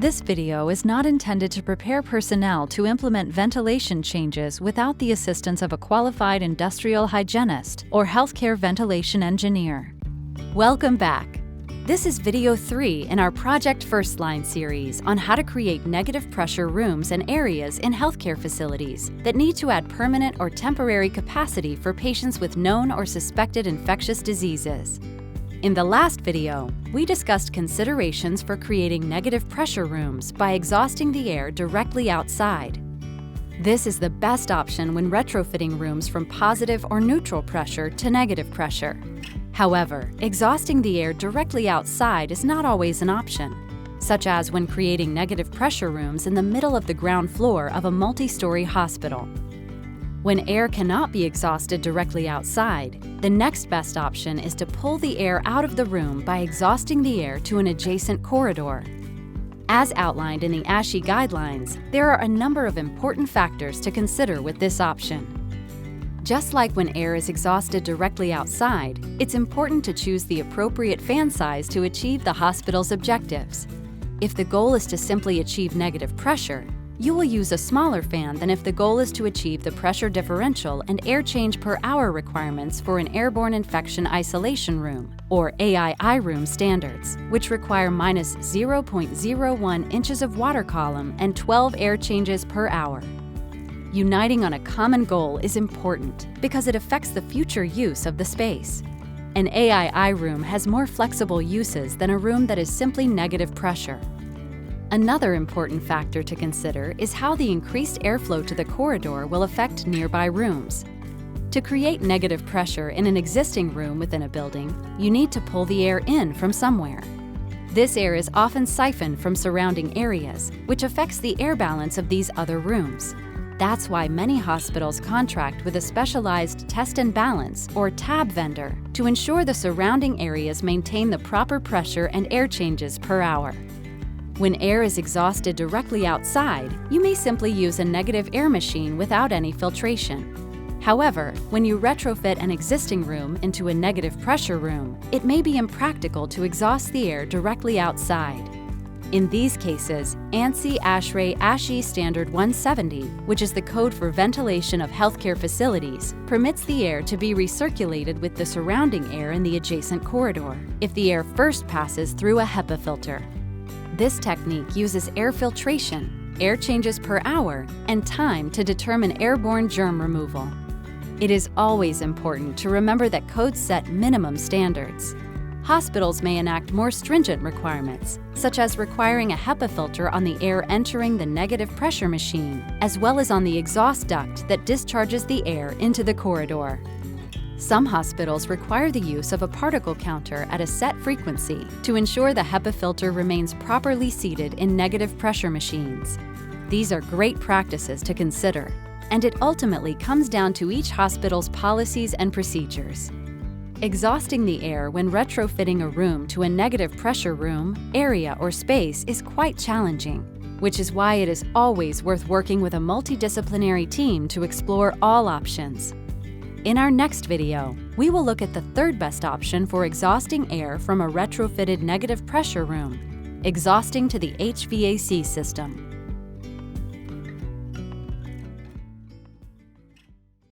This video is not intended to prepare personnel to implement ventilation changes without the assistance of a qualified industrial hygienist or healthcare ventilation engineer. Welcome back. This is video 3 in our Project First Line series on how to create negative pressure rooms and areas in healthcare facilities that need to add permanent or temporary capacity for patients with known or suspected infectious diseases. In the last video, we discussed considerations for creating negative pressure rooms by exhausting the air directly outside. This is the best option when retrofitting rooms from positive or neutral pressure to negative pressure. However, exhausting the air directly outside is not always an option, such as when creating negative pressure rooms in the middle of the ground floor of a multi-story hospital. When air cannot be exhausted directly outside, the next best option is to pull the air out of the room by exhausting the air to an adjacent corridor. As outlined in the ASHE guidelines, there are a number of important factors to consider with this option. Just like when air is exhausted directly outside, it's important to choose the appropriate fan size to achieve the hospital's objectives. If the goal is to simply achieve negative pressure, you will use a smaller fan than if the goal is to achieve the pressure differential and air change per hour requirements for an airborne infection isolation room, or AII room standards, which require minus 0.01 inches of water column and 12 air changes per hour. Uniting on a common goal is important because it affects the future use of the space. An AII room has more flexible uses than a room that is simply negative pressure. Another important factor to consider is how the increased airflow to the corridor will affect nearby rooms. To create negative pressure in an existing room within a building, you need to pull the air in from somewhere. This air is often siphoned from surrounding areas, which affects the air balance of these other rooms. That's why many hospitals contract with a specialized test and balance, or TAB vendor, to ensure the surrounding areas maintain the proper pressure and air changes per hour. When air is exhausted directly outside, you may simply use a negative air machine without any filtration. However, when you retrofit an existing room into a negative pressure room, it may be impractical to exhaust the air directly outside. In these cases, ANSI ASHRAE ASHE Standard 170, which is the code for ventilation of healthcare facilities, permits the air to be recirculated with the surrounding air in the adjacent corridor if the air first passes through a HEPA filter. This technique uses air filtration, air changes per hour, and time to determine airborne germ removal. It is always important to remember that codes set minimum standards. Hospitals may enact more stringent requirements, such as requiring a HEPA filter on the air entering the negative pressure machine, as well as on the exhaust duct that discharges the air into the corridor. Some hospitals require the use of a particle counter at a set frequency to ensure the HEPA filter remains properly seated in negative pressure machines. These are great practices to consider, and it ultimately comes down to each hospital's policies and procedures. Exhausting the air when retrofitting a room to a negative pressure room, area, or space is quite challenging, which is why it is always worth working with a multidisciplinary team to explore all options. In our next video, we will look at the third best option for exhausting air from a retrofitted negative pressure room, exhausting to the HVAC system.